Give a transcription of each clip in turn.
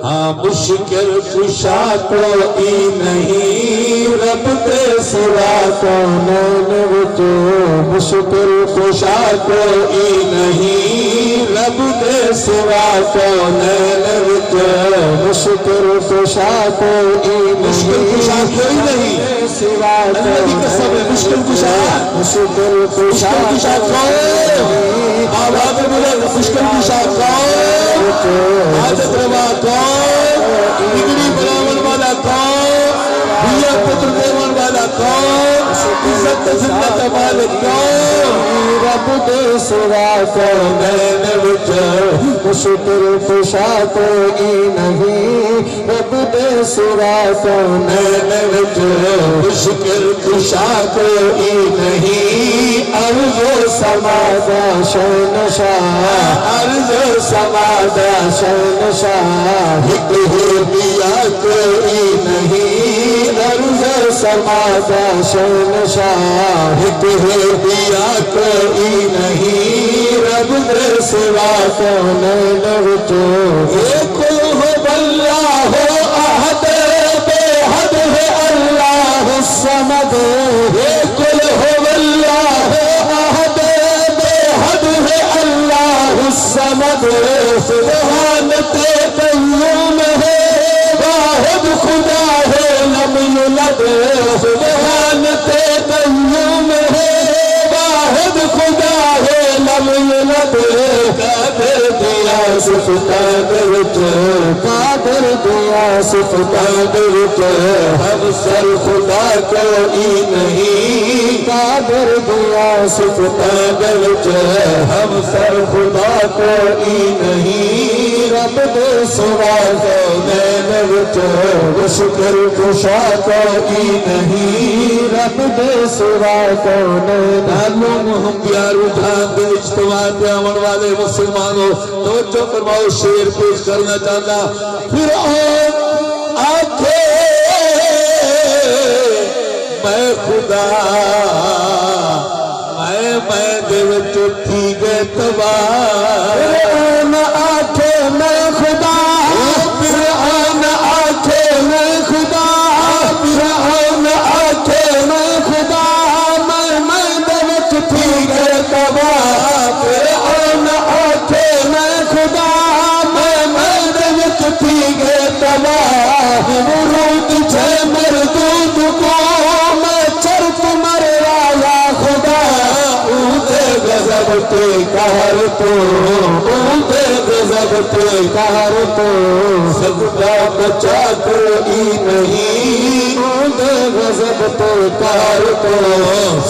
ہاں مشکل کشا کوئی نہیں رب دے سوا کونین وچ مشکل کشا کوئی نہیں رب دے سوا کونین وچ مشکل کشا کوئی مشکل کشا کوئی نہیں سوا اللہ کی قسم ہے مشکل کشا مشکل کشا کون آواز بلند مشکل کشا کون حاجت روا کون بگڑی بناون والا کون بھیا پتر دیون والا کون عزت زندہ مالک کون رب دے سوا کونین وچ مشکل کشا کوئی نہیں رب دے سوا کونین وچ مشکل کشا کوئی نہیں عرض و سما دا شہنشاہ عرض و سما دا شہنشاہ ایک دیا کوئی نہیں عرض و سما دا شہنشاہ ایک دیا کوئی نہیں رب دے سوا کونین وچ ایک ہو اللہ احد بے حد ہے اللہ الصمد ایک ہو اللہ احد بے حد ہے اللہ الصمد سبحانت قیوم ہے واحد خدا ہے لم یولد سبحانت قیوم ہے واحد خدا ہے لم یولد قادر دیا صف قادر قادر دیا صف قادر ہم سر خدا کوئی نہیں قادر دیا صف قادر ہم سر خدا کوئی نہیں رب دے سوا کونین وچ مشکل کشا کوئی نہیں رب دے سوا کونین معلوم ہم پیار اٹھان دے اجتماع پہ آمن والے مسلمانوں توجہ فرماؤ شعر پیش کرنا چاہتا فرعون آنکھے میں خدا میں دے وچ تھی گئے تباہ فرعون آنکھے میں خدا فرعون آنکھے میں خدا فرعون آنکھے میں خدا میں دے وچ تھی گئے تباہ فرعون آنکھے میں خدا میں دے وچ تھی گئے تباہ ورود چھے مردود کو میں چرپ مر آیا خدا غضب پہ قہر تو اونتے غضب پہ قہر تو سجدہ بچا کوئی نہیں اونتے غضب پہ قہر تو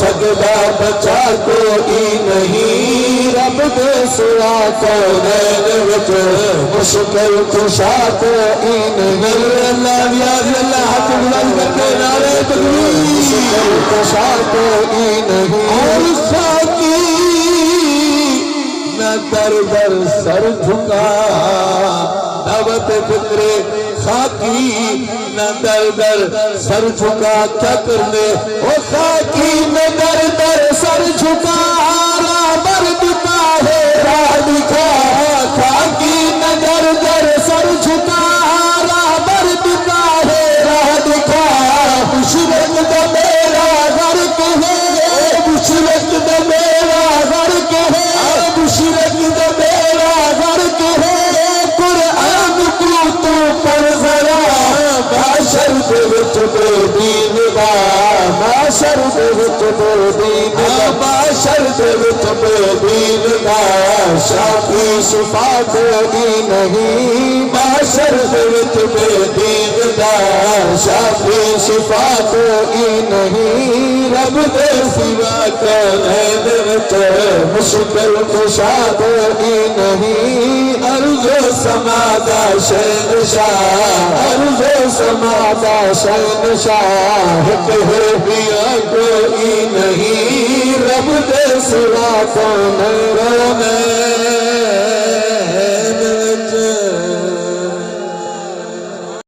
سجدہ بچا کوئی نہیں رب دے سوا کونین وچ مشکل کشا کوئی نہیں اللہ بیاض اللہ حق بلند کرتے نعرہ تکبیر مشکل کشا کوئی نہیں اور ساکی نہ در در سر جھکا دعوت فکر خاکی نہ در در سر جھکا کیا کرنے او خاکی نہ در در سر جھکا رابر دکا ہے راہ دکھا خاکی نہ در در سر جھکا رابر دکا ہے راہ دکھا مشرق دا میرا غرق ہے مشرق دا میرا غرق ہے مشرق دا میرا غرق ہے قرآن کو تو پر ذرا معاشر دے وچ بے دین دا معاشر دے وچ بے دین دا معاشر دے وچ بے دین دا شافی شفا کوئی نہیں معاشر دے وچ بے دین دا شافی شفا کوئی نہیں رب دے سوا کونین وچ مشکل کشا کوئی نہیں عرض و سما دا شہنشاہ عرض و سما دا شہنشاہ ایک ہے بیا کوئی نہیں رب دے سوا کونین